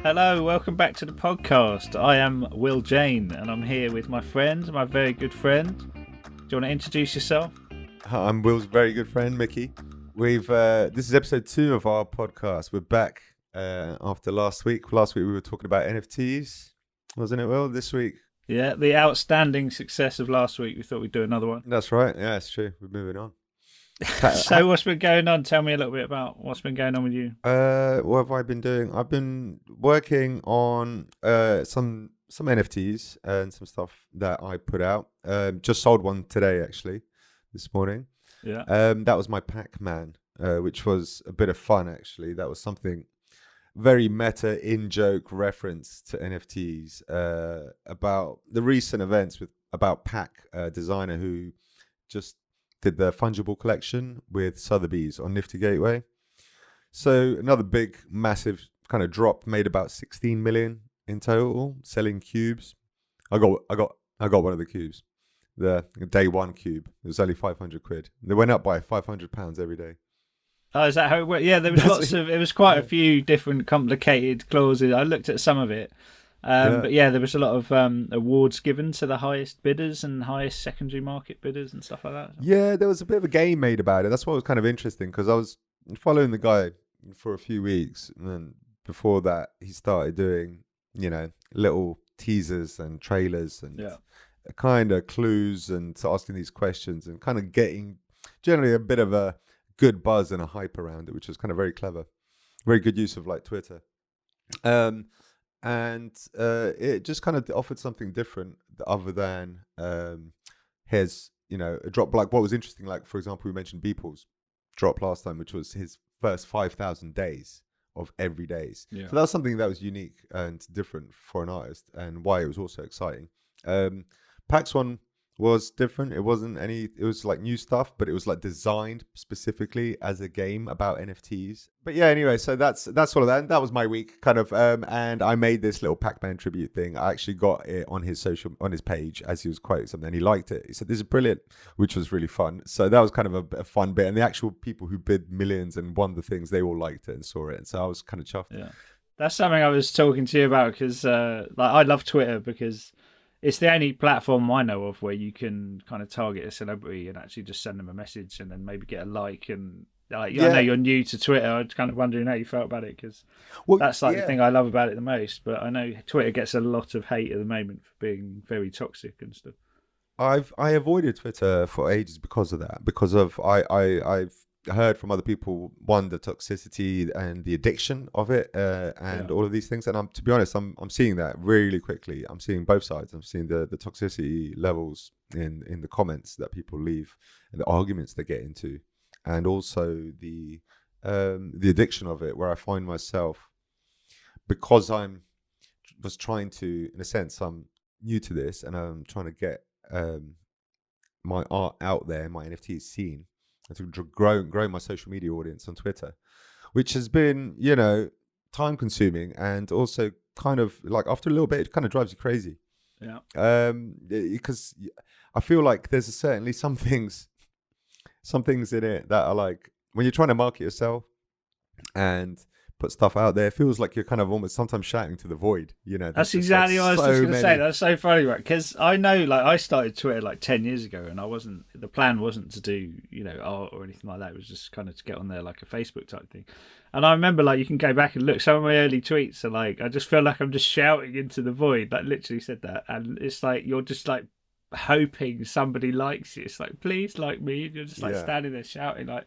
Hello, welcome back to the podcast. I am Will Jane and I'm here with my friend, my very good friend. Do you want to introduce yourself? I'm Will's very good friend, Miki. This is episode 2 of our podcast. We're back after last week. Last week we were talking about NFTs, wasn't it, Will? This week? Yeah, the outstanding success of last week. We thought we'd do another one. That's right. Yeah, it's true. We're moving on. So what's been going on? Tell me a little bit about what's been going on with you. What have I been doing? I've been working on some NFTs and some stuff that I put out. Just sold one today, actually, this morning. Yeah. That was my Pacman, which was a bit of fun, actually. That was something very meta, in-joke reference to NFTs about the recent events about Pac, a designer who just did the fungible collection with Sotheby's on Nifty Gateway. So another big, massive kind of drop, made about 16 million in total, selling cubes. I got one of the cubes, the day one cube. It was only 500 quid. They went up by £500 every day. Oh, is that how it worked? Yeah, there was it was quite a few different complicated clauses. I looked at some of it. But yeah, there was a lot of awards given to the highest bidders and highest secondary market bidders and stuff like that. Yeah, there was a bit of a game made about it. That's what was kind of interesting, because I was following the guy for a few weeks, and then before that he started doing, little teasers and trailers and kind of clues and asking these questions and kind of getting generally a bit of a good buzz and a hype around it, which was kind of very clever. Very good use of like Twitter. And it just kind of offered something different other than his, a drop. Like what was interesting, like for example, we mentioned Beeple's drop last time, which was his first 5,000 days of every days. Yeah. So that was something that was unique and different for an artist, and why it was also exciting. Pac's one was different. It was like new stuff, but it was like designed specifically as a game about NFTs. But yeah, anyway, so that's sort of that. That was my week, kind of. And I made this little Pacman tribute thing. I actually got it on his page as he was quoting something, and he liked it. He said, "This is brilliant," which was really fun. So that was kind of a fun bit. And the actual people who bid millions and won the things, they all liked it and saw it. And so I was kind of chuffed. Yeah, that's something I was talking to you about, because I love Twitter, because it's the only platform I know of where you can kind of target a celebrity and actually just send them a message and then maybe get a like. And I know you're new to Twitter. I was kind of wondering how you felt about it, because that's the thing I love about it the most. But I know Twitter gets a lot of hate at the moment for being very toxic and stuff. I avoided Twitter for ages because of that. Because of I've heard from other people, one, the toxicity and the addiction of it, and all of these things. And to be honest, I'm seeing that really quickly. I'm seeing both sides. I'm seeing the toxicity levels in the comments that people leave and the arguments they get into, and also the addiction of it, where I find myself, because was trying to, in a sense, I'm new to this and I'm trying to get my art out there, my NFTs seen, and to grow my social media audience on Twitter, which has been, time consuming, and also kind of like after a little bit, it kind of drives you crazy. Yeah. Because I feel like there's certainly some things in it that are like, when you're trying to market yourself and put stuff out there, it feels like you're kind of almost sometimes shouting to the void. That's exactly what I was just going to say. That's so funny, right? Because I know, like, I started Twitter like 10 years ago, and the plan wasn't to do, art or anything like that. It was just kind of to get on there like a Facebook type thing. And I remember, like, you can go back and look, some of my early tweets are like, I just feel like I'm just shouting into the void, like literally said that. And it's like, you're just like hoping somebody likes you. It's like, please like me. And you're just like standing there shouting, like,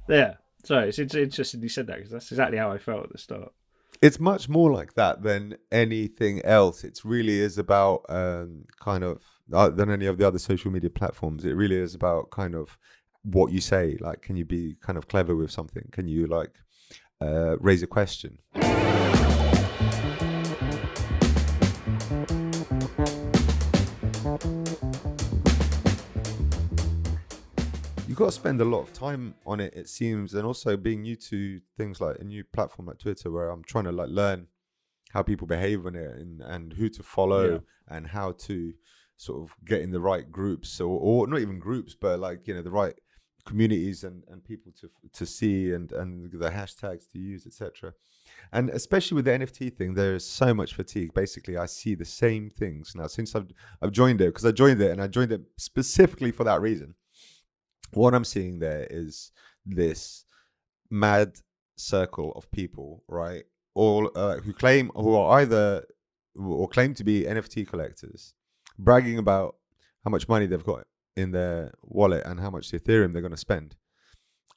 yeah. So it's interesting you said that, because that's exactly how I felt at the start. It's much more like that than anything else. It really is about kind of than any of the other social media platforms. It really is about kind of what you say. Like, can you be kind of clever with something? Can you like raise a question? You've got to spend a lot of time on it, it seems, and also being new to things like a new platform like Twitter, where I'm trying to like learn how people behave on it and who to follow and how to sort of getting the right groups, or not even groups, but like, you know, the right communities and people to see, and the hashtags to use, etc. And especially with the NFT thing, there is so much fatigue. Basically, I see the same things now since I've joined it, because I joined it specifically for that reason. What I'm seeing there is this mad circle of people, right? All who are either or claim to be NFT collectors, bragging about how much money they've got in their wallet and how much Ethereum they're going to spend.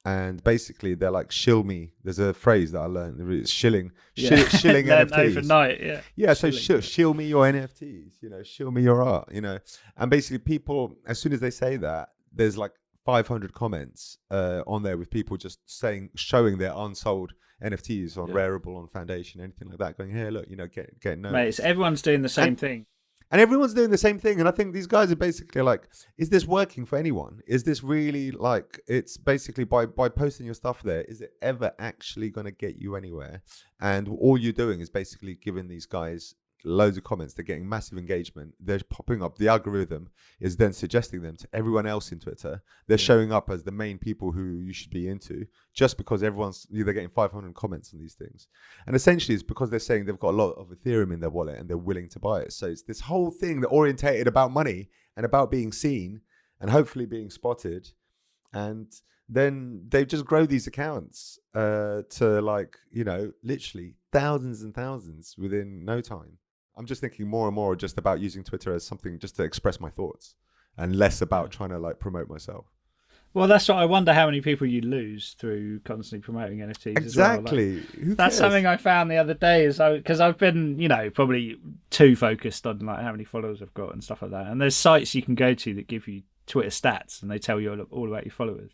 And basically, they're like, "Shill me." There's a phrase that I learned. It's shilling NFTs overnight. Yeah. So shill me your NFTs. You know, shill me your art. You know, and basically, people, as soon as they say that, there's like 500 comments on there with people just showing their unsold NFTs on Rarible, on Foundation, anything like that, going, "Here, look, you know, get noticed." Mate, everyone's doing the same thing. And everyone's doing the same thing. And I think these guys are basically like, is this working for anyone? Is this really like, it's basically by posting your stuff there, is it ever actually going to get you anywhere? And all you're doing is basically giving these guys loads of comments. They're getting massive engagement. They're popping up. The algorithm is then suggesting them to everyone else in Twitter. They're showing up as the main people who you should be into, just because they're getting 500 comments on these things. And essentially it's because they're saying they've got a lot of Ethereum in their wallet and they're willing to buy it. So it's this whole thing that orientated about money and about being seen and hopefully being spotted. And then they just grow these accounts to, like, you know, literally thousands and thousands within no time. I'm just thinking more and more just about using Twitter as something just to express my thoughts, and less about trying to like promote myself. Well, that's what I wonder, how many people you lose through constantly promoting NFTs. Exactly. As well. Like, that's something I found the other day, is because I've been, you know, probably too focused on like how many followers I've got and stuff like that. And there's sites you can go to that give you Twitter stats and they tell you all about your followers.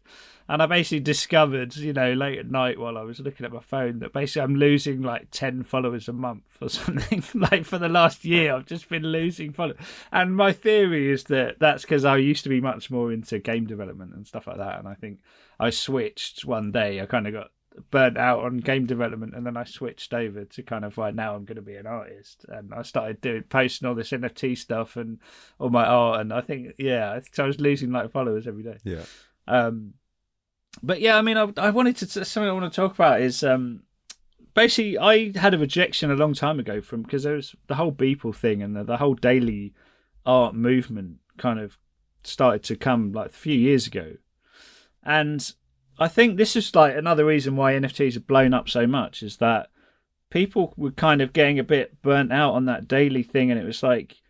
And I basically discovered, you know, late at night while I was looking at my phone, that basically I'm losing like 10 followers a month or something. Like for the last year, I've just been losing followers. And my theory is that that's because I used to be much more into game development and stuff like that. And I think I switched one day. I kind of got burnt out on game development, and then I switched over to kind of like, now I'm going to be an artist, and I started posting all this NFT stuff and all my art, and I think so I was losing like followers every day. But yeah, I mean, I wanted to something I want to talk about is basically I had a rejection a long time ago because there was the whole Beeple thing, and the whole daily art movement kind of started to come like a few years ago, and I think this is like another reason why NFTs have blown up so much, is that people were kind of getting a bit burnt out on that daily thing, and it was like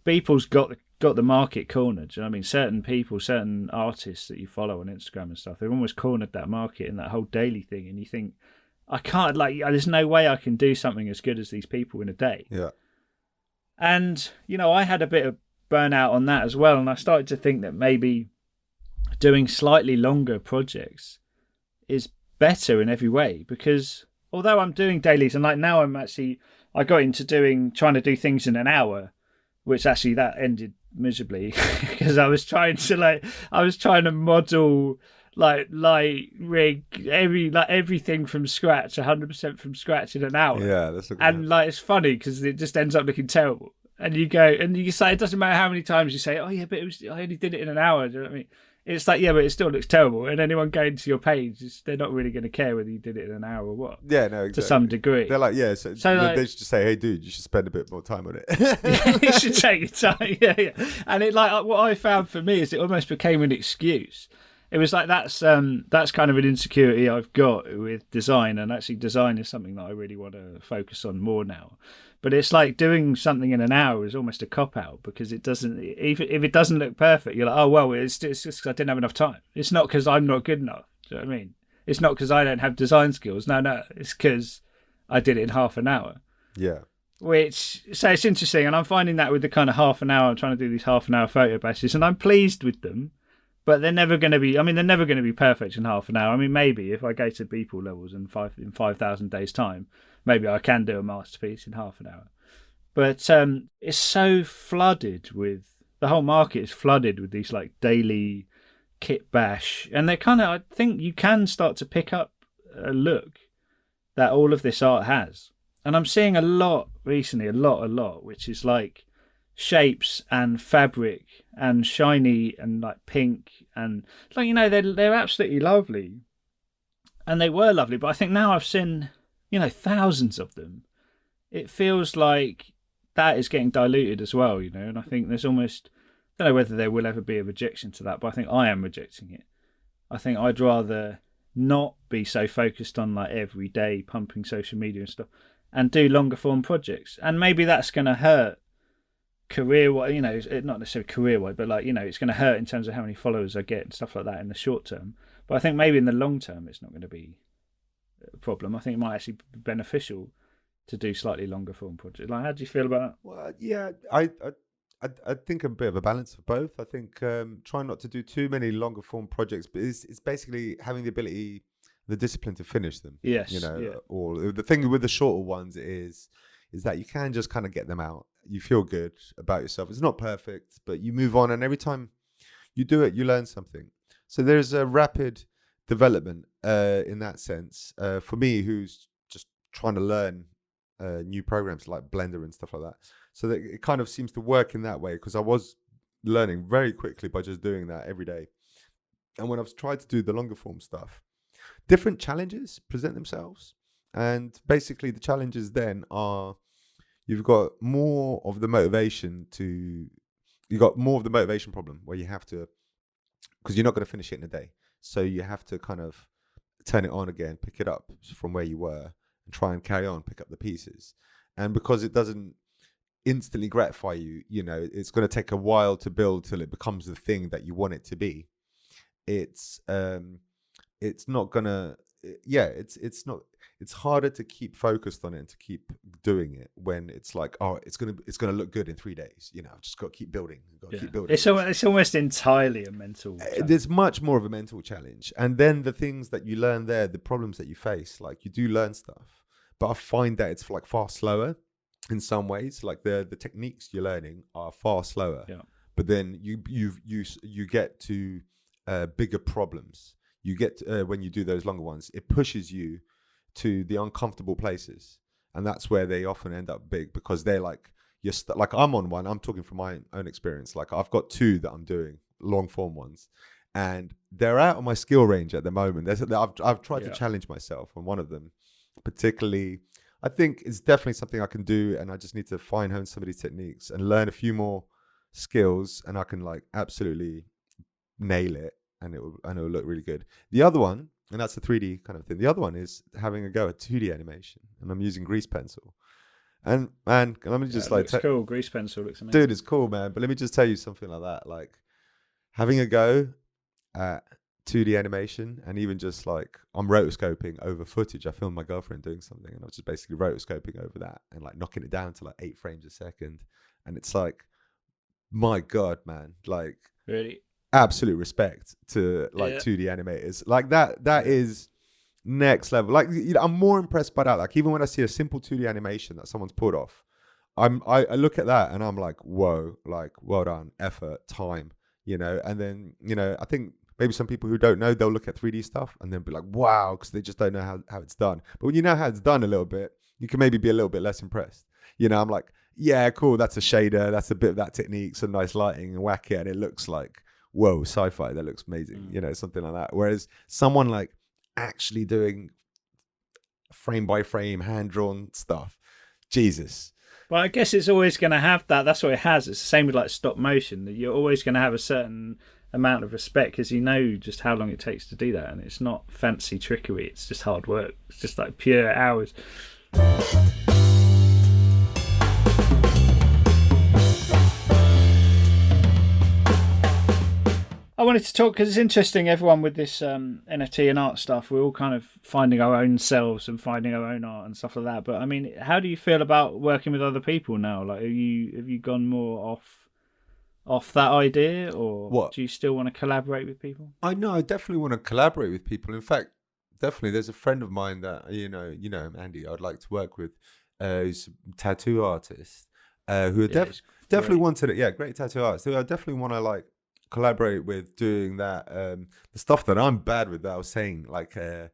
Beeple's got the market cornered. Do you know what I mean? Certain people, certain artists that you follow on Instagram and stuff, they've almost cornered that market in that whole daily thing, and you think, I can't, like, there's no way I can do something as good as these people in a day. Yeah. And, you know, I had a bit of burnout on that as well, and I started to think that maybe doing slightly longer projects is better in every way, because although I'm doing dailies, and like now I got into trying to do things in an hour, which actually that ended miserably because I was trying to model like light rig everything from scratch, 100% from scratch in an hour. Yeah, that's and like it's funny because it just ends up looking terrible. And you go and you say, it doesn't matter how many times you say, oh yeah, but I only did it in an hour. Do you know what I mean? It's like, yeah, but it still looks terrible. And anyone going to your page, they're not really going to care whether you did it in an hour or what. Yeah, no, exactly. To some degree. They're like, yeah, so like, they should just say, hey, dude, you should spend a bit more time on it. You should take your time. Yeah. And it, like, what I found for me is it almost became an excuse. It was like that's kind of an insecurity I've got with design, and actually design is something that I really want to focus on more now. But it's like doing something in an hour is almost a cop-out, because it doesn't, if it doesn't look perfect, you're like, oh, well, it's just because I didn't have enough time. It's not because I'm not good enough. Do you know what I mean? It's not because I don't have design skills. No, it's because I did it in half an hour. Yeah. So it's interesting, and I'm finding that with the kind of half an hour, I'm trying to do these half an hour photo bases, and I'm pleased with them. But they're never going to be perfect in half an hour. I mean, maybe if I go to Beeple levels in 5,000 days' time, maybe I can do a masterpiece in half an hour. But it's so flooded with, the whole market is flooded with these like daily kit bash. And they kind of, I think you can start to pick up a look that all of this art has. And I'm seeing a lot recently, a lot, which is like shapes and fabric and shiny and like pink and like, you know, they're absolutely lovely, and they were lovely. But I think now I've seen, you know, thousands of them. It feels like that is getting diluted as well, you know. And I think there's almost, I don't know whether there will ever be a rejection to that, but I think I am rejecting it. I think I'd rather not be so focused on like every day pumping social media and stuff, and do longer form projects. And maybe that's going to hurt career wise, you know, not necessarily career wise, but like, you know, it's going to hurt in terms of how many followers I get and stuff like that in the short term. But I think maybe in the long term, it's not going to be a problem. I think it might actually be beneficial to do slightly longer form projects. Like, how do you feel about that? Well, yeah, I think a bit of a balance of both. I think trying not to do too many longer form projects, but it's basically having the ability, the discipline to finish them. Yes, you know, yeah. or the thing with the shorter ones is that you can just kind of get them out. You feel good about yourself. It's not perfect, but you move on, and every time you do it, you learn something. So there's a rapid development in that sense for me, who's just trying to learn new programs like Blender and stuff like that. So that it kind of seems to work in that way, because I was learning very quickly by just doing that every day. And when I've tried to do the longer form stuff, different challenges present themselves. And basically the challenges then are, you've got more of the motivation problem where you have to, because you're not going to finish it in a day. So you have to kind of turn it on again, pick it up from where you were, and try and carry on, pick up the pieces. And because it doesn't instantly gratify you, you know, it's going to take a while to build till it becomes the thing that you want it to be. It's not gonna, it's not, it's harder to keep focused on it and to keep doing it when it's like, oh, it's gonna look good in 3 days. You know, I've just got to keep building. Keep building. It's almost entirely a mental challenge. There's much more of a mental challenge. And then the things that you learn there, the problems that you face, like you do learn stuff, but I find that it's like far slower in some ways. Like the techniques you're learning are far slower. Yeah. But then you get to bigger problems. You get when you do those longer ones, it pushes you to the uncomfortable places, and that's where they often end up big, because they're like, like I'm on one. I'm talking from my own experience. Like I've got 2 that I'm doing long form ones, and they're out of my skill range at the moment. I've tried to challenge myself on one of them, particularly. I think it's definitely something I can do, and I just need to fine hone some of these techniques and learn a few more skills, and I can like absolutely nail it, and it will look really good. The other one, and that's a 3D kind of thing. The other one is having a go at 2D animation, and I'm using grease pencil. And man, let me just looks cool. Grease pencil looks amazing. Dude, it's cool, man. But let me just tell you something like that. Like having a go at 2D animation, and even just like I'm rotoscoping over footage. I filmed my girlfriend doing something, and I was just basically rotoscoping over that and like knocking it down to like 8 frames a second. And it's like, my God, man, like really absolute respect to like 2D animators. Like that is next level. Like, you know, I'm more impressed by that. Like even when I see a simple 2D animation that someone's pulled off, I look at that and I'm like, whoa, like well done, effort, time, you know. And then, you know, I think maybe some people who don't know, they'll look at 3D stuff and then be like, wow, because they just don't know how it's done. But when you know how it's done a little bit, you can maybe be a little bit less impressed. You know, I'm like, yeah, cool, that's a shader, that's a bit of that technique, some nice lighting, and whack it, and it looks like, whoa, sci-fi, that looks amazing, you know, something like that. Whereas someone like actually doing frame by frame, hand-drawn stuff, Jesus. Well, I guess it's always going to have that. That's what it has. It's the same with like stop motion, that you're always going to have a certain amount of respect because you know just how long it takes to do that, and it's not fancy trickery, it's just hard work. It's just like pure hours. I wanted to talk because it's interesting, everyone with this NFT and art stuff, we're all kind of finding our own selves and finding our own art and stuff like that. But I mean, how do you feel about working with other people now? Like, have you gone more off that idea, or do you still want to collaborate with people? I definitely want to collaborate with people. In fact, definitely, there's a friend of mine that you know him, Andy, I'd like to work with, who's a tattoo artist, who definitely wanted it. Yeah, great tattoo artist. Who I definitely want to like collaborate with doing that, the stuff that I'm bad with, that I was saying, like I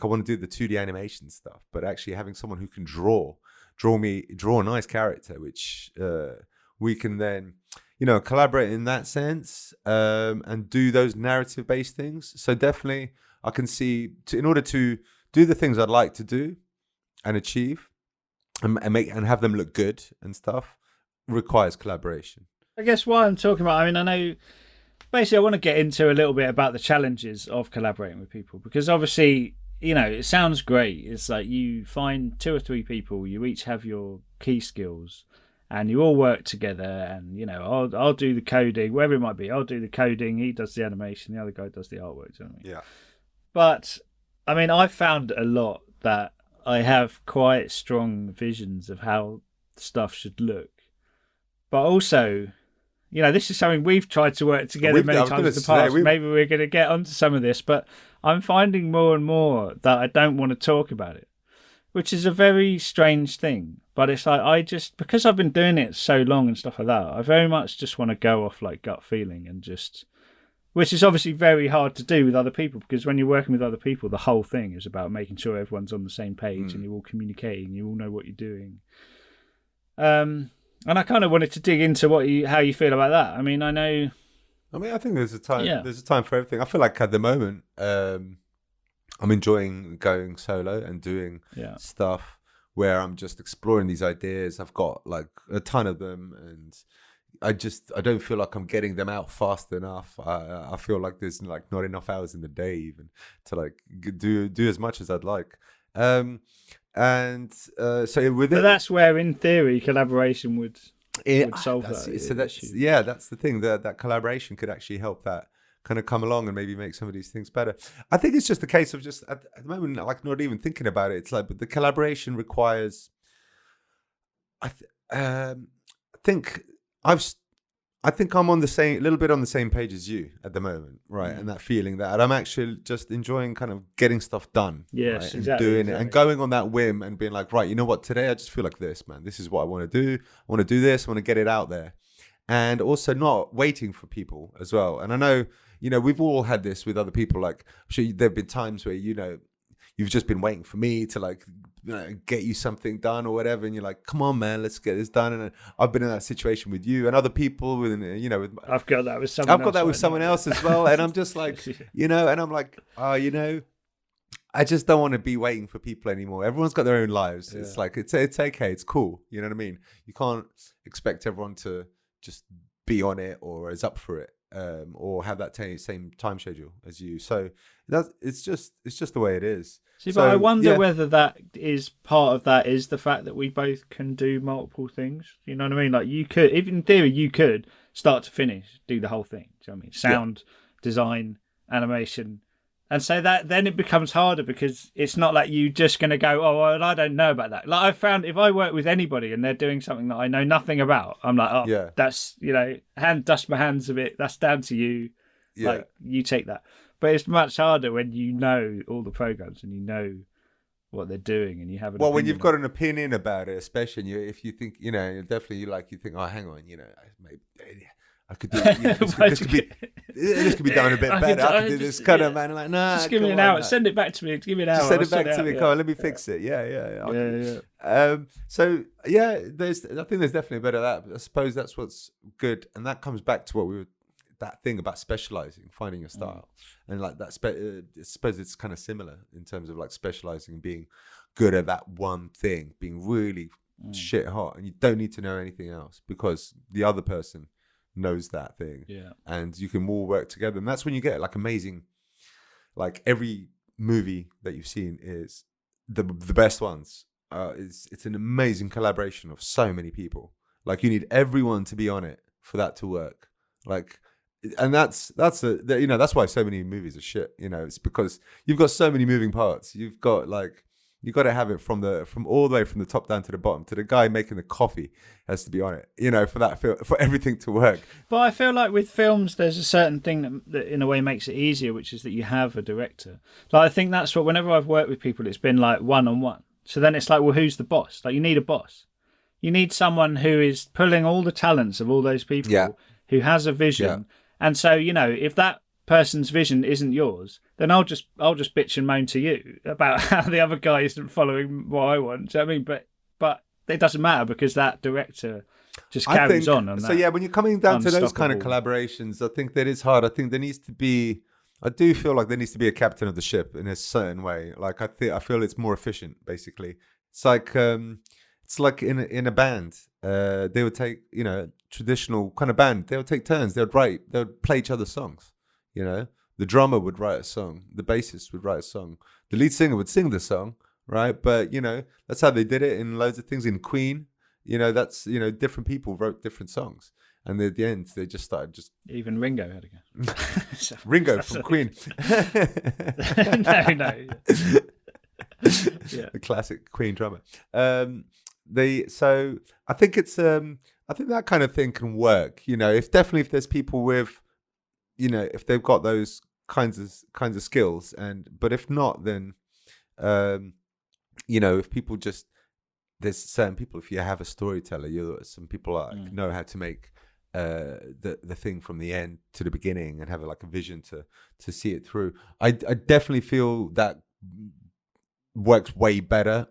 want to do the 2D animation stuff, but actually having someone who can draw a nice character, which we can then, collaborate in that sense, and do those narrative-based things. So definitely, I can see in order to do the things I'd like to do and achieve, and have them look good and stuff, requires collaboration. I guess what I'm talking about, I mean, I know basically I want to get into a little bit about the challenges of collaborating with people, because obviously, it sounds great. It's like you find 2 or 3 people, you each have your key skills, and you all work together, and I'll do the coding, wherever it might be. I'll do the coding, he does the animation, the other guy does the artwork. Do you know what I mean? Yeah. But I mean, I've found a lot that I have quite strong visions of how stuff should look, but also, this is something we've tried to work together many times in the past. Maybe we're going to get onto some of this, but I'm finding more and more that I don't want to talk about it, which is a very strange thing. But it's like, because I've been doing it so long and stuff like that, I very much just want to go off like gut feeling and just, which is obviously very hard to do with other people, because when you're working with other people, the whole thing is about making sure everyone's on the same page and you're all communicating, you all know what you're doing. And I kind of wanted to dig into how you feel about that. I mean, I think there's a time. Yeah. There's a time for everything. I feel like at the moment, I'm enjoying going solo and doing stuff where I'm just exploring these ideas. I've got like a ton of them, and I don't feel like I'm getting them out fast enough. I feel like there's like not enough hours in the day even to like do as much as I'd like. So with but that's where, in theory, collaboration would solve that. So that's the thing. That collaboration could actually help that kind of come along and maybe make some of these things better. I think it's just a case of just at the moment, like not even thinking about it. It's like, but the collaboration requires. I think I'm on a little bit on the same page as you at the moment, right? And that feeling that I'm actually just enjoying kind of getting stuff done. Yes, right? exactly. And doing it and going on that whim and being like, right, you know what? Today I just feel like this, man. This is what I want to do. I want to do this. I want to get it out there. And also not waiting for people as well. And I know, we've all had this with other people. Like, I'm sure there have been times where, you've just been waiting for me to like, get you something done or whatever, and you're like, "Come on, man, let's get this done." And I've been in that situation with you and other people. I've got that with someone. I've got that with someone else as well, and I'm just like, and I'm like, I just don't want to be waiting for people anymore. Everyone's got their own lives. Yeah. It's like it's okay, it's cool. You know what I mean? You can't expect everyone to just be on it or is up for it, or have that same time schedule as you. So it's just the way it is. See, but I wonder whether that is part of that is the fact that we both can do multiple things. You know what I mean? Like you could, if in theory, you could start to finish, do the whole thing. Do you know what I mean? Sound, design, animation. And so that then it becomes harder, because it's not like you just going to go, oh, well, I don't know about that. Like I found if I work with anybody and they're doing something that I know nothing about, I'm like, that's, dust my hands a bit. That's down to you. Yeah. Like you take that. But it's much harder when you know all the programs and you know what they're doing and you have an opinion. When you've got an opinion about it, especially if you think, definitely you think, oh, hang on, maybe I could do this could be done a bit better. I could do this kind of, man. Like, nah, just give me an hour. Send it back to me. Give me an hour. Send it back to me. Come on, let me fix it. Yeah. So I think there's definitely a bit of that. But I suppose that's what's good, and that comes back to what we were. That thing about specializing, finding your style, and like that. I suppose it's kind of similar in terms of like specializing and being good at that one thing, being really shit hot, and you don't need to know anything else because the other person knows that thing. Yeah, and you can all work together, and that's when you get like amazing. Like every movie that you've seen is the best ones. It's an amazing collaboration of so many people. Like you need everyone to be on it for that to work. Like. And that's why so many movies are shit. It's because you've got so many moving parts. You've got to have it from all the way from the top down to the bottom. To the guy making the coffee has to be on it. For everything to work. But I feel like with films, there's a certain thing that in a way makes it easier, which is that you have a director. Like I think that's what whenever I've worked with people, it's been like one-on-one. So then it's like, well, who's the boss? Like you need a boss. You need someone who is pulling all the talents of all those people, who has a vision. Yeah. And so, if that person's vision isn't yours, then I'll just bitch and moan to you about how the other guy isn't following what I want. Do you know what I mean? But it doesn't matter because that director just carries on. So yeah, when you're coming down to those kind of collaborations, I think that is hard. I think there needs to be. I do feel like there needs to be a captain of the ship in a certain way. Like I feel it's more efficient. Basically, it's like in a band. They would take traditional kind of band. They would take turns. They would play each other's songs. The drummer would write a song. The bassist would write a song. The lead singer would sing the song, right? But that's how they did it in loads of things. In Queen, that's different people wrote different songs. And at the end, they just started Even Ringo had a go. Ringo from Queen. No. Yeah. The classic Queen drummer. So I think I think that kind of thing can work. If there's people with, if they've got those kinds of skills, but if not, then if people there's certain people. If you have a storyteller, some people know how to make the thing from the end to the beginning and have a vision to see it through. I definitely feel that works way better.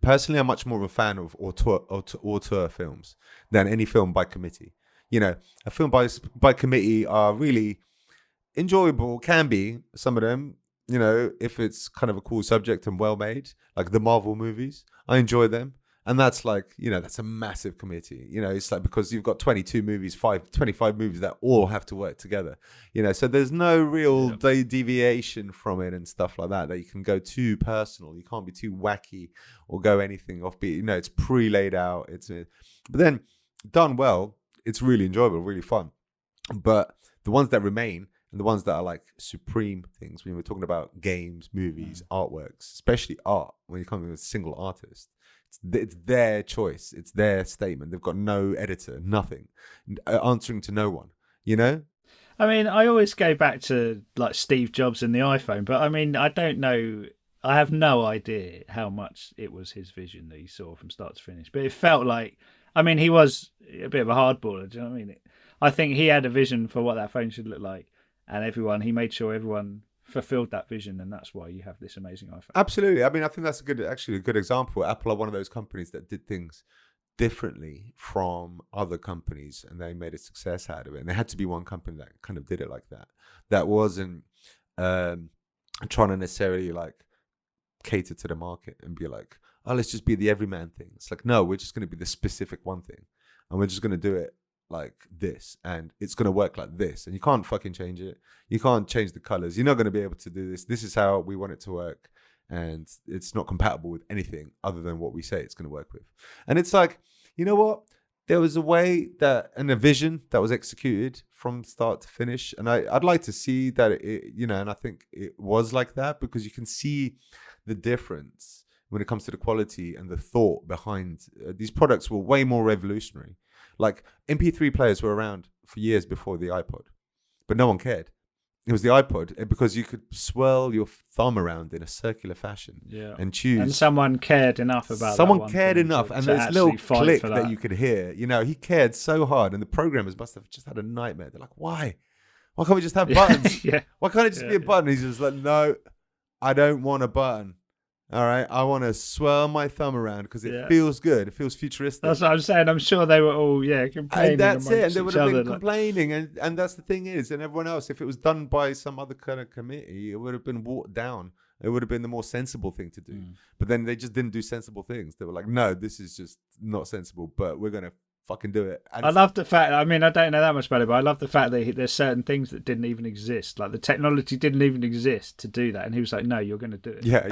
Personally, I'm much more of a fan of auteur films than any film by committee. A film by committee are really enjoyable, can be, some of them, if it's kind of a cool subject and well made, like the Marvel movies. I enjoy them. And that's that's a massive committee. It's like, because you've got 22 movies, 25 movies that all have to work together. So there's no real deviation from it and stuff like that you can go too personal. You can't be too wacky or go anything offbeat. It's pre-laid out. But then done well, it's really enjoyable, really fun. But the ones that remain, and the ones that are like supreme things, when we're talking about games, movies, artworks, especially art, when you're coming with a single artist, it's their choice. It's their statement. They've got no editor, nothing, answering to no one, I mean, I always go back to like Steve Jobs and the iPhone, but I mean, I don't know. I have no idea how much it was his vision that he saw from start to finish. But it felt like, I mean, he was a bit of a hardballer. Do you know what I mean? I think he had a vision for what that phone should look like, and he made sure everyone fulfilled that vision, and that's why you have this amazing iPhone. Absolutely. I mean, I think that's a good example. Apple are one of those companies that did things differently from other companies, and they made a success out of it. And there had to be one company that kind of did it like that. That wasn't trying to necessarily cater to the market and be like, oh, let's just be the everyman thing. It's like, no, we're just going to be the specific one thing, and we're just going to do it like this, and it's going to work like this, and you can't fucking change it. You can't change the colors. You're not going to be able to do this. This is how we want it to work, and it's not compatible with anything other than what we say it's going to work with. And it's like, you know what? There was a way and a vision that was executed from start to finish, and I'd like to see that it, and I think it was like that, because you can see the difference when it comes to the quality and the thought behind these products. Were way more revolutionary. Like MP3 players were around for years before the iPod, but no one cared. It was the iPod, because you could swirl your thumb around in a circular fashion and choose. And someone cared enough about someone cared enough, and this little click that you could hear. He cared so hard, and the programmers must have just had a nightmare. They're like, why? Why can't we just have buttons? Why can't it just be a button? He's just like, no, I don't want a button. All right, I want to swirl my thumb around because it feels good. It feels futuristic. That's what I'm saying. I'm sure they were all complaining. And that's it. And they would have been complaining. And that's the thing is, and everyone else, if it was done by some other kind of committee, it would have been watered down. It would have been the more sensible thing to do. But then they just didn't do sensible things. They were like, no, this is just not sensible, but we're going to fucking do it. And I love the fact, I mean, I don't know that much about it, but I love the fact that there's certain things that didn't even exist. Like the technology didn't even exist to do that. And he was like, no, you're going to do it. Yeah.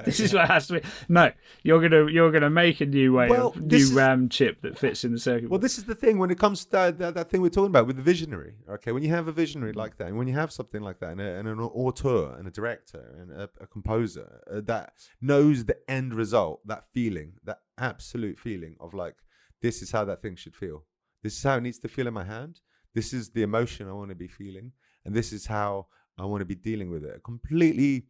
This is what it has to be. No, you're going to make a new new RAM chip that fits in the circuit. Well, this is the thing when it comes to that thing we're talking about with the visionary. Okay, when you have a visionary like that, and when you have something like that, and an auteur and a director and a composer that knows the end result, that feeling, that absolute feeling of like, this is how that thing should feel. This is how it needs to feel in my hand. This is the emotion I want to be feeling. And this is how I want to be dealing with it. Completely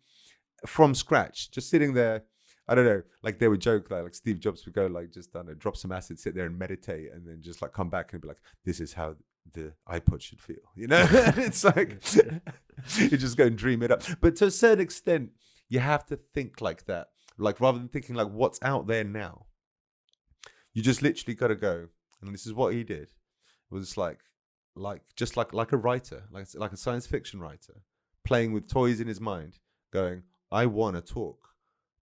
from scratch. Just sitting there. I don't know. Like they would joke like Steve Jobs would go like, just, I don't know, drop some acid, sit there and meditate, and then just like come back and be like, this is how the iPod should feel. It's like, you just go and dream it up. But to a certain extent, you have to think like that. Like rather than thinking like what's out there now. You just literally got to go, and this is what he did. It was like a writer, like a science fiction writer, playing with toys in his mind, going, I want to talk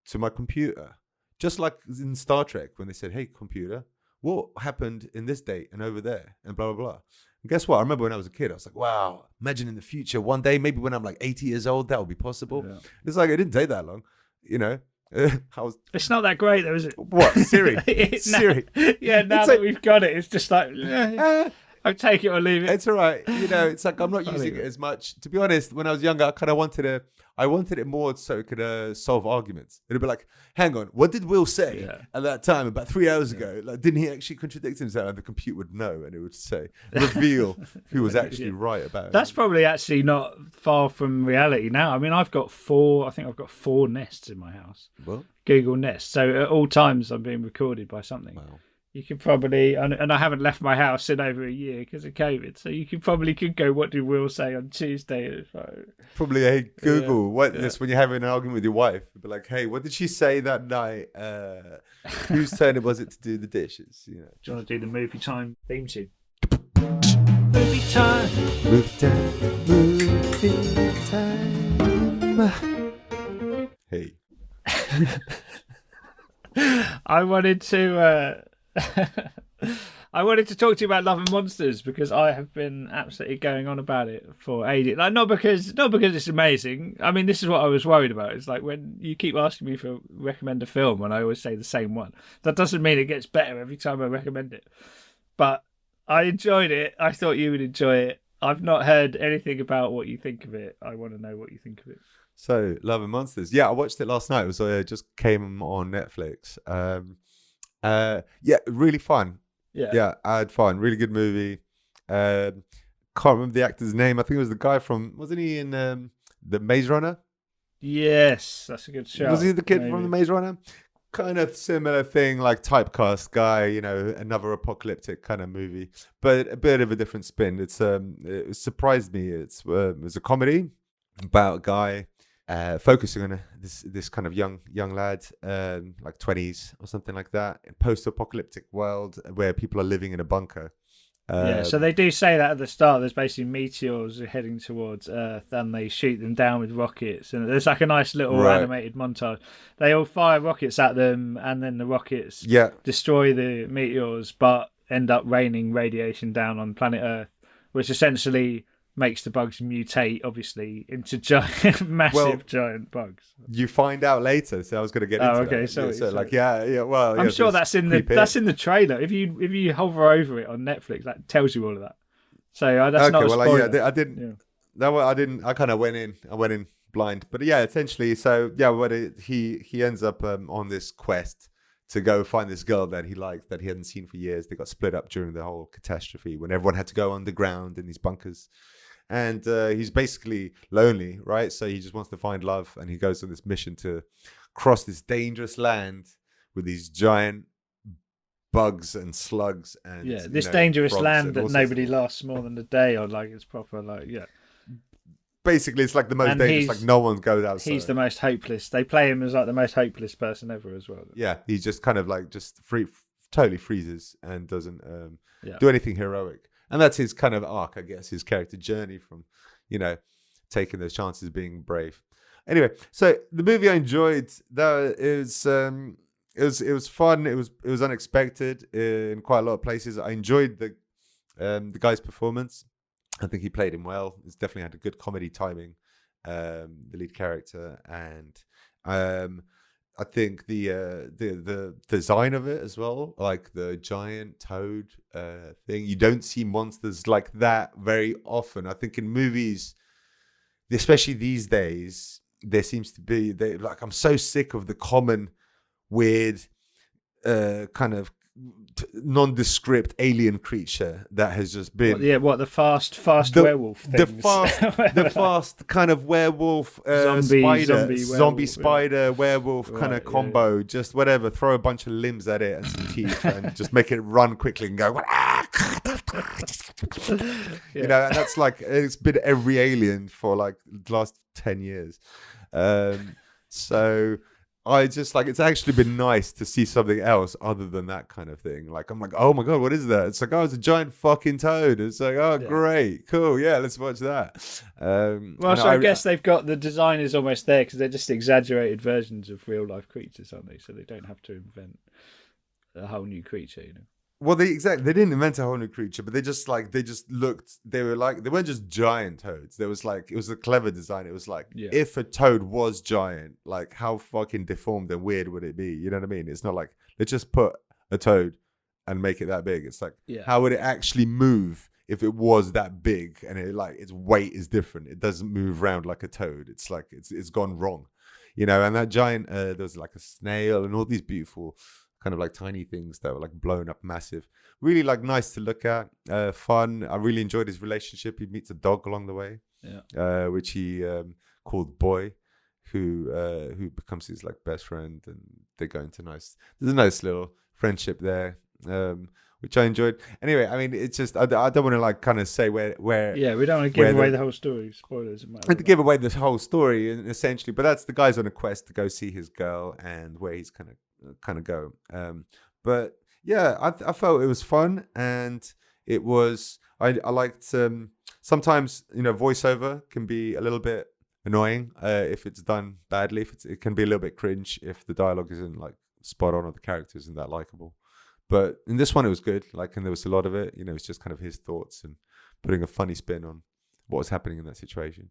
to my computer. Just like in Star Trek when they said, hey, computer, what happened in this date and over there and blah, blah, blah. And guess what? I remember when I was a kid, I was like, wow, imagine in the future, one day, maybe when I'm like 80 years old, that would be possible. Yeah. It's like, it didn't take that long, you know. It's not that great though, is it? What? Siri? Siri? Yeah, now that we've got it, it's just like, I'll take it or leave it. It's all right. You know, it's like I'm not using it as much. To be honest, when I was younger, I kind of wanted it more so it could solve arguments. It'd be like, hang on, what did Will say at that time about 3 hours ago? Like, didn't he actually contradict himself? And the computer would know, and it would say, reveal who was actually right about it. That's probably actually not far from reality now. I mean, I've got 4 Nests in my house. What? Google Nest. So at all times I'm being recorded by something. Wow. You could probably, and I haven't left my house in over a year because of COVID. So you could go, what did Will say on Tuesday? Probably, hey, Google, this when you're having an argument with your wife. You'd be like, hey, what did she say that night? Whose turn was it to do the dishes? You know. Do you want to do the movie time theme tune? Movie time. Movie time. Hey. I wanted to talk to you about Love and Monsters because I have been absolutely going on about it for ages. Like, not because it's amazing. I mean, this is what I was worried about. It's like when you keep asking me for recommend a film and I always say the same one. That doesn't mean it gets better every time I recommend it. But I enjoyed it. I thought you would enjoy it. I've not heard anything about what you think of it. I want to know what you think of it. So, Love and Monsters. Yeah, I watched it last night. It was just came on Netflix. Really fun. Yeah, I had fun. Really good movie. Can't remember the actor's name. I think it was the guy from, wasn't he in the Maze Runner? Yes, that's a good show. Was he the kid from the Maze Runner? Kind of similar thing, like typecast guy, you know, another apocalyptic kind of movie, but a bit of a different spin. It surprised me. It was a comedy about a guy focusing on this kind of young lad, like 20s or something like that, in post-apocalyptic world where people are living in a bunker. So they do say that at the start. There's basically meteors heading towards Earth, and they shoot them down with rockets. And there's like a nice little animated montage. They all fire rockets at them, and then the rockets destroy the meteors, but end up raining radiation down on planet Earth, which essentially makes the bugs mutate, obviously, into giant bugs. You find out later, so I was going to get into that. Sorry. I'm sure that's in the trailer. If you hover over it on Netflix, that tells you all of that. So that's not a spoiler. I didn't. Yeah. No, I didn't. I kind of went in blind, but yeah, essentially. So yeah, he ends up on this quest to go find this girl that he liked that he hadn't seen for years. They got split up during the whole catastrophe when everyone had to go underground in these bunkers. And he's basically lonely, right? So he just wants to find love, and he goes on this mission to cross this dangerous land with these giant bugs and slugs and this dangerous land that nobody lasts more than a day on. Like, it's proper, Basically, it's like the most dangerous. Like, no one goes outside. He's the most hopeless. They play him as like the most hopeless person ever as well. Yeah, he's just kind of like totally freezes and doesn't do anything heroic. And that's his kind of arc, I guess, his character journey from, taking those chances, being brave. Anyway, so the movie I enjoyed, it was fun. It was unexpected in quite a lot of places. I enjoyed the guy's performance. I think he played him well. He's definitely had a good comedy timing, the lead character, and I think the design of it as well, like the giant toad thing. You don't see monsters like that very often. I think in movies, especially these days, there seems to be I'm so sick of the common weird kind of nondescript alien creature that has just been the fast werewolf things. the fast kind of werewolf zombie spider werewolf kind of combo. Just whatever, throw a bunch of limbs at it and some teeth and just make it run quickly and go and that's like, it's been every alien for like the last 10 years. So I just like, it's actually been nice to see something else other than that kind of thing. Like, I'm like, oh my God, what is that? It's like, oh, it's a giant fucking toad. It's like, oh, great, cool, yeah, let's watch that. Well, so I guess they've got the design is almost there because they're just exaggerated versions of real life creatures, aren't they? So they don't have to invent a whole new creature, you know. Well, they didn't invent a whole new creature, but they weren't just giant toads. There was like, it was a clever design. It was like, if a toad was giant, like how fucking deformed and weird would it be? You know what I mean? It's not like, let's just put a toad and make it that big. It's like, how would it actually move if it was that big and it like its weight is different? It doesn't move around like a toad. It's like, it's gone wrong, you know? And that giant, there was like a snail and all these beautiful kind of like tiny things that were like blown up massive. Really like nice to look at, fun. I really enjoyed his relationship. He meets a dog along the way, which he called Boy, who becomes his like best friend, and they go into there's a nice little friendship there, which I enjoyed. Anyway, I mean, it's just I don't want to like kind of say where we don't want to give away the whole story. Spoilers. And to give away the whole story, essentially, but that's the guy's on a quest to go see his girl and where he's kind of go. But yeah, I felt it was fun, and it was I liked sometimes, you know, voiceover can be a little bit annoying if it's done badly. It can be a little bit cringe if the dialogue isn't like spot on or the character isn't that likable. But in this one, it was good. Like, and there was a lot of it. You know, it's just kind of his thoughts and putting a funny spin on what was happening in that situation.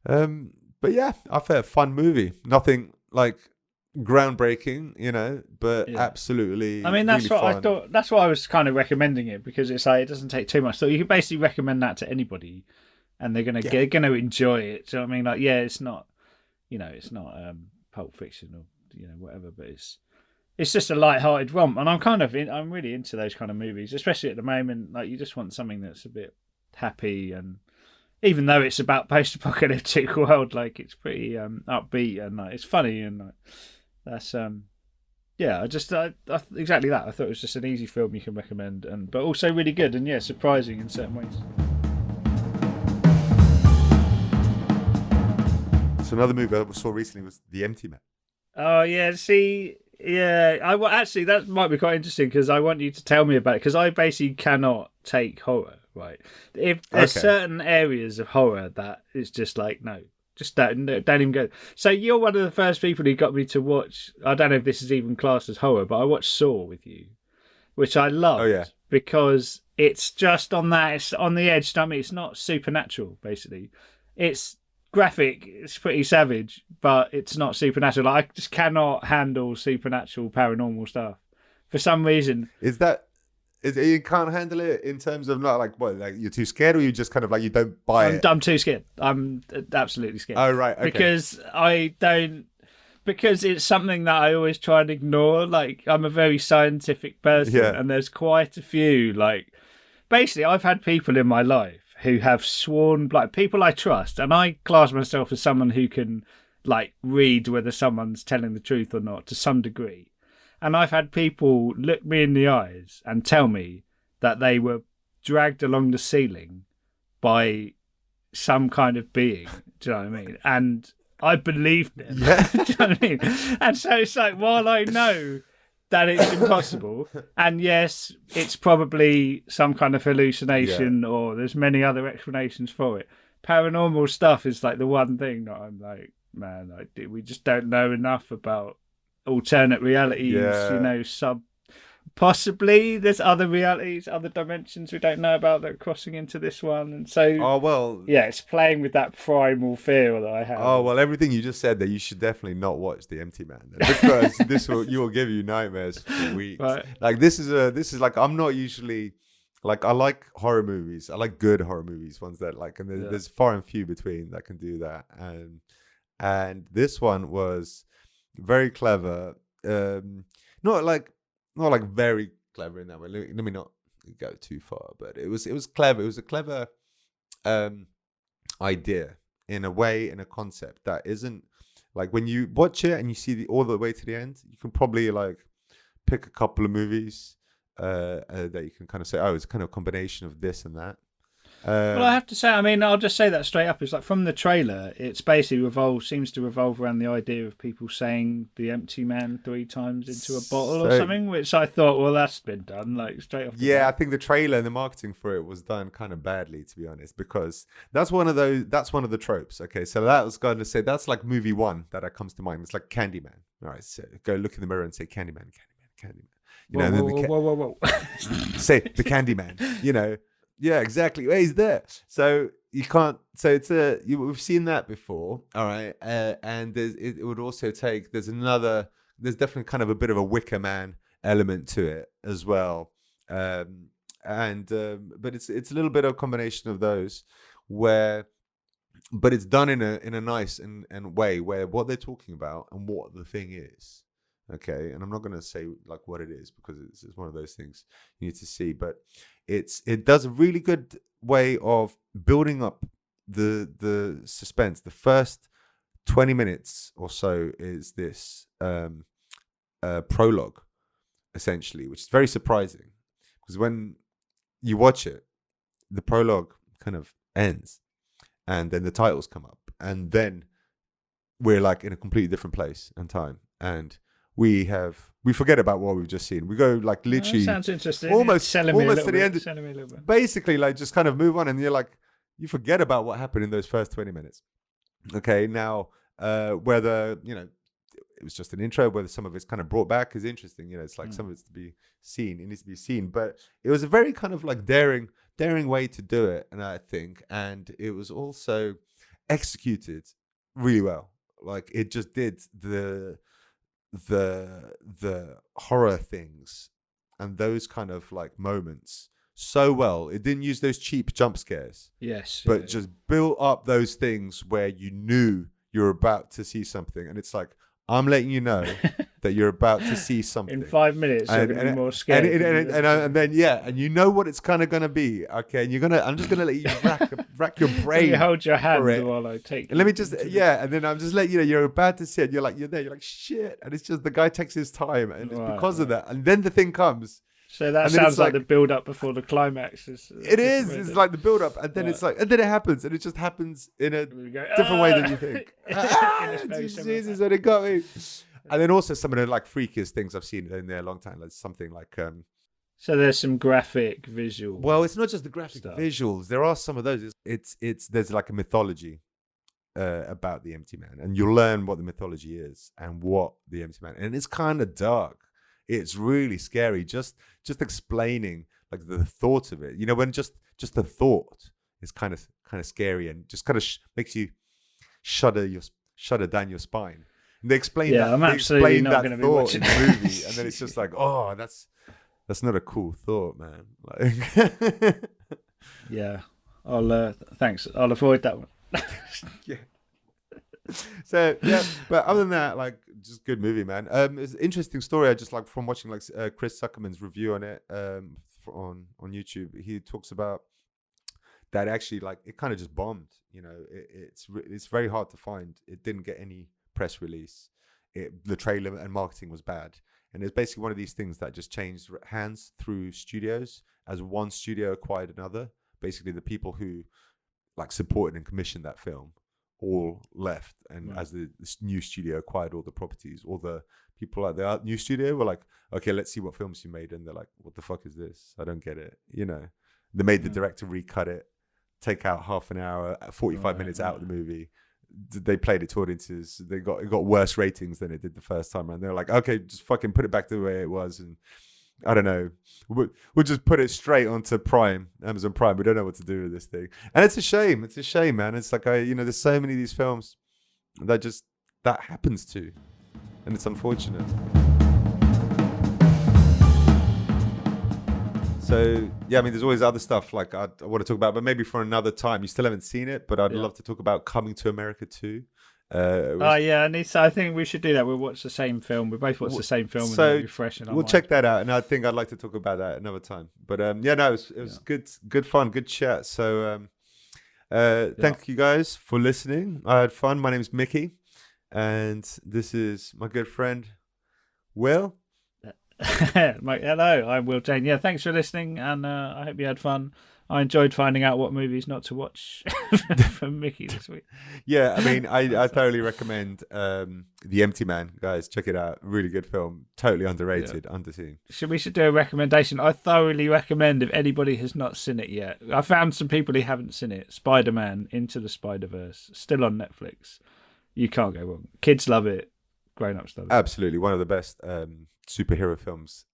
But yeah, I felt a fun movie. Nothing like groundbreaking, you know, but absolutely. I mean, that's really what fun. I thought. That's why I was kind of recommending it, because it's like it doesn't take too much. So you can basically recommend that to anybody, and they're gonna enjoy it. So I mean, like, it's not, you know, it's not Pulp Fiction or, you know, whatever, but it's just a light-hearted romp, and I'm really into those kind of movies, especially at the moment. Like, you just want something that's a bit happy, and even though it's about post-apocalyptic world, like, it's pretty upbeat, and like, it's funny, and like, that's exactly that. I thought it was just an easy film you can recommend, but also really good, and surprising in certain ways. So another movie I saw recently was The Empty Man. Oh yeah, see. Yeah, actually that might be quite interesting, because I want you to tell me about it, because I basically cannot take horror. Right, if there's certain areas of horror that it's just like, no, just don't even go. So you're one of the first people who got me to watch. I don't know if this is even classed as horror, but I watched Saw with you, which I loved because it's just on that. It's on the edge. I mean, it's not supernatural. Basically, it's graphic, it's pretty savage, but it's not supernatural. Like, I just cannot handle supernatural paranormal stuff for some reason. You can't handle it in terms of not like what, like you're too scared, or you just kind of like you don't buy it? I'm too scared. I'm absolutely scared. Oh right, okay. Because it's something that I always try and ignore. Like, I'm a very scientific person, and there's quite a few, like, basically I've had people in my life who have sworn, like, people I trust, and I class myself as someone who can, like, read whether someone's telling the truth or not to some degree. And I've had people look me in the eyes and tell me that they were dragged along the ceiling by some kind of being. Do you know what I mean? And I believed them. Yeah. Do you know what I mean? And so it's like, while I know that it's impossible, and yes, it's probably some kind of hallucination, or there's many other explanations for it, paranormal stuff is like the one thing that I'm like, man, we just don't know enough about alternate realities, you know, possibly there's other realities, other dimensions we don't know about that are crossing into this one. And so it's playing with that primal fear that I have. Everything you just said, that you should definitely not watch The Empty Man, because you will give you nightmares for weeks. Right. Like, this is like, I'm not usually like, I like horror movies. I like good horror movies, ones that like, and there's far and few between that can do that. And this one was very clever. Not like very clever in that way. Let me not go too far, but it was clever. It was a clever idea in a way, in a concept that isn't like, when you watch it and you see all the way to the end, you can probably like pick a couple of movies that you can kind of say, oh, it's kind of a combination of this and that. Well, I have to say, I mean, I'll just say that straight up. It's like from the trailer, it's basically seems to revolve around the idea of people saying the empty man 3 times into a bottle or something, which I thought, well, that's been done like straight off. Yeah, I think the trailer and the marketing for it was done kind of badly, to be honest, because that's one of the tropes. Okay, so that was going to say that's like movie one that comes to mind. It's like Candyman. All right, so go look in the mirror and say Candyman, Candyman, Candyman. You know, whoa. Say the Candyman. You know, yeah, exactly. Well, he's there. So you can't. So we've seen that before. All right, and it would also take. There's definitely kind of a bit of a Wicker Man element to it as well. But it's a little bit of a combination of those but it's done in a nice and way where what they're talking about and what the thing is. Okay, and I'm not going to say like what it is because it's one of those things you need to see, but it does a really good way of building up the suspense. The first 20 minutes or so is this prologue, essentially, which is very surprising because when you watch it, the prologue kind of ends and then the titles come up and then we're like in a completely different place and time and we forget about what we've just seen. We go like literally sounds interesting. almost to the end. Selling me a little bit. Basically, like just kind of move on and you're like, you forget about what happened in those first 20 minutes. Okay, now whether, you know, it was just an intro, whether some of it's kind of brought back is interesting. You know, it's like some of it's to be seen. It needs to be seen. But it was a very kind of like daring way to do it, and I think, and it was also executed really well. Like it just did the horror things and those kind of like moments so well. It didn't use those cheap jump scares. Yes. But just built up those things where you knew you're about to see something. And it's like, I'm letting you know that you're about to see something. In 5 minutes, you're going to be more scared. And then, yeah, and you know what it's kind of going to be. Okay, and I'm just going to let you rack your brain. You hold your hand while I take and let me just, and then I'm just letting you know, you're about to see it. You're there, you're like, shit. And it's just the guy takes his time. And it's because of that. And then the thing comes. So that sounds like the build-up before the climax. It is. It's like the build-up, and then it's like, and then it happens, and it just happens in a different way than you think. Jesus, and it got me. And then also some of the like freakiest things I've seen in there a long time. Like something like. So there's some graphic visual. Well, it's not just the graphic visuals. There are some of those. There's like a mythology about the Empty Man, and you'll learn what the mythology is and what the Empty Man, and it's kind of dark. It's really scary. Just explaining like the thought of it. You know, when just the thought is kind of scary and just kind of makes you shudder down your spine. And they explain that. I'm absolutely not going to be watching the movie, and then it's just like, oh, that's not a cool thought, man. Like, yeah, I'll thanks. I'll avoid that one. Yeah. So yeah, but other than that, like, just good movie, man. It's an interesting story. I just like from watching like Chris Zuckerman's review on it on YouTube. He talks about that actually, like, it kind of just bombed. You know, it's very hard to find. It didn't get any press release. The trailer and marketing was bad, and it's basically one of these things that just changed hands through studios as one studio acquired another. Basically, the people who like supported and commissioned that film all left, and as this new studio acquired all the properties, all the people at the new studio were like, okay, let's see what films you made, and they're like, what the fuck is this? I don't get it. You know, they made the director recut it, take out half an hour, 45 minutes out of the movie. They played it to audiences. It got worse ratings than it did the first time, and they're like, okay, just fucking put it back to the way it was. And I don't know. We'll just put it straight onto Amazon Prime. We don't know what to do with this thing. And it's a shame. It's a shame, man. It's like, there's so many of these films that happens to. And it's unfortunate. So, yeah, I mean, there's always other stuff like I want to talk about, but maybe for another time. You still haven't seen it, but I'd love to talk about Coming to America 2. I think we should do that. We'll watch the same film. We both watch the same film, and it'll be fresh in our mind. Check that out, and I think I'd like to talk about that another time. But it was good fun, good chat. So thank you guys for listening. I had fun. My name is Mickey, and this is my good friend Will. Hello, I'm Will Jane. Yeah, thanks for listening, and I hope you had fun. I enjoyed finding out what movies not to watch from Mickey this week. Yeah, I mean, I thoroughly recommend The Empty Man, guys. Check it out. Really good film. Totally underrated, underseen. We should do a recommendation. I thoroughly recommend if anybody has not seen it yet. I found some people who haven't seen it. Spider-Man Into the Spider-Verse, still on Netflix. You can't go wrong. Kids love it. Grown-ups love it. Absolutely, one of the best superhero films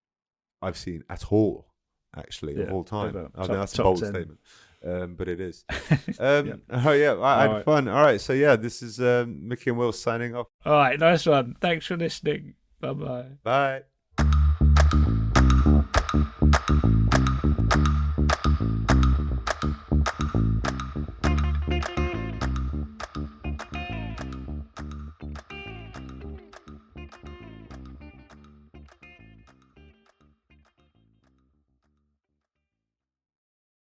I've seen at all. Actually, of all time. I mean, that's a bold statement, but it is. Oh yeah, I had fun. All right, so yeah, this is Mickey and Will signing off. All right, nice one. Thanks for listening. Bye-bye. Bye.